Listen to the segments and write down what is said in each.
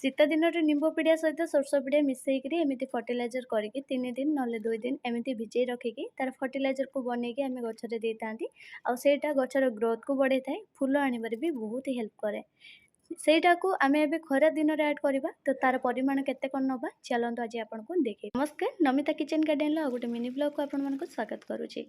ଶୀତ ଦିନରେ ନିମ୍ବ ପିଡ଼ିଆ ସହିତ ସୋରିଷ ପିଡ଼ିଆ ମିଶେଇକିରି ଏମିତି ଫର୍ଟିଲାଇଜର କରିକି 3 ଦିନ ନହେଲେ 2 ଦିନ ଏମିତି ଭିଜେଇ ରଖିକି ତାର ଫର୍ଟିଲାଇଜରକୁ ବନେଇକି ଆମେ ଗଛରେ ଦେଇଥାନ୍ତି। ଆଉ ସେଇଟା ଗଛର ଗ୍ରୋଥକୁ ବଢ଼େଇଥାଏ, ଫୁଲ ଆଣିବାରେ ବି ବହୁତ ହେଲ୍ପ କରେ। ସେଇଟାକୁ ଆମେ ଏବେ ଖରା ଦିନରେ ଆଡ୍ କରିବା, ତ ତାର ପରିମାଣ କେତେ କ'ଣ ନବା ଚାଲନ୍ତୁ ଆଜି ଆପଣଙ୍କୁ ଦେଖେଇବି। ନମସ୍କାର, ନମିତା କିଚେନ୍ ଗାର୍ଡେନର ଆଉ ଗୋଟେ ମିନି ବ୍ଲଗକୁ ଆପଣମାନଙ୍କୁ ସ୍ୱାଗତ କରୁଛି।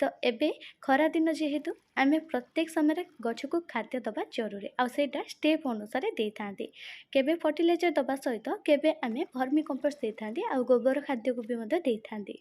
ତ ଏବେ ଖରା ଦିନ ଯେହେତୁ ଆମେ ପ୍ରତ୍ୟେକ ସମୟରେ ଗଛକୁ ଖାଦ୍ୟ ଦେବା ଜରୁରୀ, ଆଉ ସେଇଟା ଷ୍ଟେପ୍ ଅନୁସାରେ ଦେଇଥାନ୍ତି। କେବେ ଫର୍ଟିଲାଇଜର ଦେବା ସହିତ କେବେ ଆମେ ଭର୍ମି କମ୍ପୋଷ୍ଟ ଦେଇଥାନ୍ତି, ଆଉ ଗୋବର ଖାଦ୍ୟକୁ ବି ମଧ୍ୟ ଦେଇଥାନ୍ତି।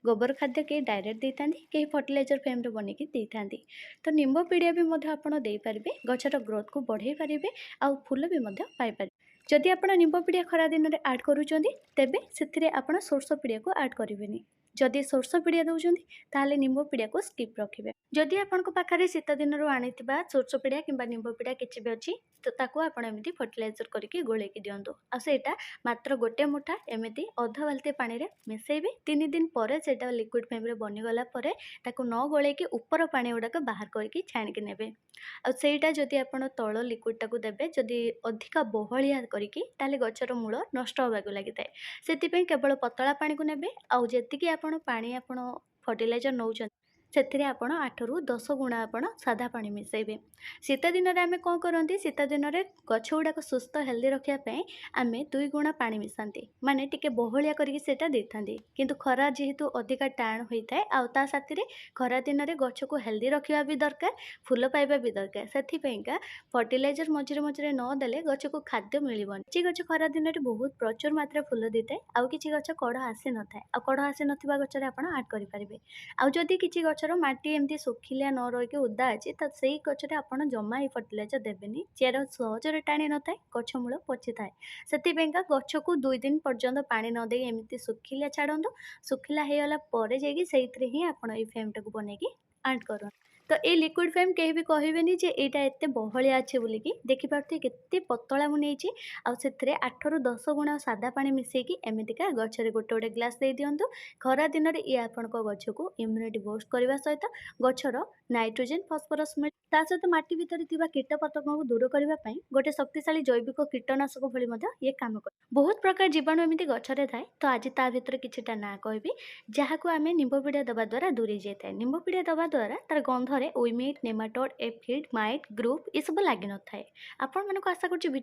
ଗୋବର ଖାଦ୍ୟ କେହି ଡାଇରେକ୍ଟ ଦେଇଥାନ୍ତି, କେହି ଫର୍ଟିଲାଇଜର ଫ୍ରେମ୍ରେ ବନେଇକି ଦେଇଥାନ୍ତି। ତ ନିମ୍ବ ପିଡ଼ିଆ ବି ମଧ୍ୟ ଆପଣ ଦେଇପାରିବେ, ଗଛର ଗ୍ରୋଥକୁ ବଢ଼େଇ ପାରିବେ ଆଉ ଫୁଲ ବି ମଧ୍ୟ ପାଇପାରିବେ। ଯଦି ଆପଣ ନିମ୍ବ ପିଡ଼ିଆ ଖରା ଦିନରେ ଆଡ୍ କରୁଛନ୍ତି, ତେବେ ସେଥିରେ ଆପଣ ସୋରିଷ ପିଡ଼ିଆକୁ ଆଡ୍ କରିବେନି। ଯଦି ସୋରିଷ ପିଡ଼ିଆ ଦେଉଛନ୍ତି ତାହେଲେ ନିମ୍ବ ପିଡ଼ିଆକୁ ସ୍କିପ୍ ରଖିବେ। ଯଦି ଆପଣଙ୍କ ପାଖରେ ଶୀତ ଦିନରୁ ଆଣିଥିବା ସୋରିଷ ପିଡ଼ିଆ କିମ୍ବା ନିମ୍ବ ପିଡ଼ିଆ କିଛି ବି ଅଛି, ତ ତାକୁ ଆପଣ ଏମିତି ଫର୍ଟିଲାଇଜର କରିକି ଗୋଳେଇକି ଦିଅନ୍ତୁ। ଆଉ ସେଇଟା ମାତ୍ର ଗୋଟେ ମୁଠା ଏମିତି ଅଧ ବାଲ୍ଟି ପାଣିରେ ମିଶାଇବେ। 3 ଦିନ ପରେ ସେଇଟା ଲିକ୍ୱିଡ଼ ଫର୍ମରେ ବନିଗଲା ପରେ ତାକୁ ନ ଗୋଳେଇକି ଉପର ପାଣି ଗୁଡ଼ାକ ବାହାର କରିକି ଛାଣିକି ନେବେ। ଆଉ ସେଇଟା ଯଦି ଆପଣ ତଳ ଲିକ୍ୱିଡ଼ଟାକୁ ଦେବେ, ଯଦି ଅଧିକ ବହଳିଆ କରିକି, ତାହେଲେ ଗଛର ମୂଳ ନଷ୍ଟ ହେବାକୁ ଲାଗିଥାଏ। ସେଥିପାଇଁ କେବଳ ପତଳା ପାଣିକୁ ନେବେ, ଆଉ ଯେତିକି ପାଣି ଆପଣ ଫର୍ଟିଲାଇଜର ନେଉଛନ୍ତି ସେଥିରେ ଆପଣ 8ରୁ 10 ଗୁଣା ଆପଣ ସାଧା ପାଣି ମିଶାଇବେ। ଶୀତ ଦିନରେ ଆମେ କ'ଣ କରନ୍ତି, ଶୀତ ଦିନରେ ଗଛ ଗୁଡ଼ାକ ସୁସ୍ଥ ହେଲ୍ଦି ରଖିବା ପାଇଁ ଆମେ 2 ଗୁଣା ପାଣି ମିଶାନ୍ତି, ମାନେ ଟିକେ ବହଳିଆ କରିକି ସେଇଟା ଦେଇଥାନ୍ତି। କିନ୍ତୁ ଖରା ଯେହେତୁ ଅଧିକା ଟାଣ ହୋଇଥାଏ, ଆଉ ତା ସାଥିରେ ଖରା ଦିନରେ ଗଛକୁ ହେଲ୍ଦି ରଖିବା ବି ଦରକାର, ଫୁଲ ପାଇବା ବି ଦରକାର। ସେଥିପାଇଁକା ଫର୍ଟିଲାଇଜର ମଝିରେ ମଝିରେ ନ ଦେଲେ ଗଛକୁ ଖାଦ୍ୟ ମିଳିବନି। କିଛି ଗଛ ଖରା ଦିନରେ ବହୁତ ପ୍ରଚୁର ମାତ୍ରାରେ ଫୁଲ ଦେଇଥାଏ, ଆଉ କିଛି ଗଛ କଢ଼ ଆସିନଥାଏ, ଆଉ କଢ଼ ଆସିନଥିବା ଗଛରେ ଆପଣ ଆଡ୍ କରିପାରିବେ। ଆଉ ଯଦି କିଛି ଗଛର ମାଟି ଏମିତି ଶୁଖିଲିଆ ନ ରହିକି ଓଦା ଅଛି, ତ ସେଇ ଗଛରେ ଆପଣ ଜମା ଏଇ ଫର୍ଟିଲାଇଜର ଦେବେନି। ଚେର ସହଜରେ ଟାଣି ନଥାଏ, ଗଛ ମୂଳ ପଚିଥାଏ। ସେଥିପାଇଁକା ଗଛକୁ 2 ଦିନ ପର୍ଯ୍ୟନ୍ତ ପାଣି ନ ଦେଇ ଏମିତି ଶୁଖିଲିଆ ଛାଡ଼ନ୍ତୁ। ଶୁଖିଲା ହେଇଗଲା ପରେ ଯାଇକି ସେଇଥିରେ ହିଁ ଆପଣ ଏଇ ଫ୍ରେମ୍ଟାକୁ ବନେଇକି ଆଡ୍ କରନ୍ତୁ। ତ ଏଇ ଲିକ୍ୱିଡ଼ ଫ୍ରେମ୍ କେହି ବି କହିବେନି ଯେ ଏଇଟା ଏତେ ବହଳିଆ ଅଛି ବୋଲିକି। ଦେଖିପାରୁଥିବେ କେତେ ପତଳା ମୁଁ ନେଇଛି, ଆଉ ସେଥିରେ 8ରୁ 10 ଗୁଣା ସାଦା ପାଣି ମିଶାଇକି ଏମିତିକା ଗଛରେ ଗୋଟେ ଗୋଟେ ଗ୍ଲାସ୍ ଦେଇଦିଅନ୍ତୁ। ଖରା ଦିନରେ ଇଏ ଆପଣଙ୍କ ଗଛକୁ ଇମ୍ୟୁନିଟି ବୁଷ୍ଟ କରିବା ସହିତ ଗଛର ନାଇଟ୍ରୋଜେନ୍, ଫସ୍ଫରସ୍ ମିଳେ। ତା ସହିତ ମାଟି ଭିତରେ ଥିବା କୀଟପତଙ୍ଗକୁ ଦୂର କରିବା ପାଇଁ ଗୋଟେ ଶକ୍ତିଶାଳୀ ଜୈବିକ କୀଟନାଶକ ଭଳି ମଧ୍ୟ ଇଏ କାମ କରେ। ବହୁତ ପ୍ରକାର ଜୀବାଣୁ ଏମିତି ଗଛରେ ଥାଏ, ତ ଆଜି ତା ଭିତରେ କିଛିଟା ନାଁ କହିବି, ଯାହାକୁ ଆମେ ନିମ୍ବ ପିଡ଼ିଆ ଦେବା ଦ୍ୱାରା ଦୂରେଇ ଯାଇଥାଏ। ନିମ୍ବ ପିଡ଼ିଆ ଦେବା ଦ୍ୱାରା ତାର ଗନ୍ଧରେ ଉଇମିଡ୍, ନେମାଟୋଡ୍, ଏଫିଡ୍, ମାଇଟ୍, ଗ୍ରୁପ୍ ଏସବୁ ଲାଗିନଥାଏ। ଆପଣମାନଙ୍କୁ ଆଶା କରୁଛି ଭିଡ଼ିଓ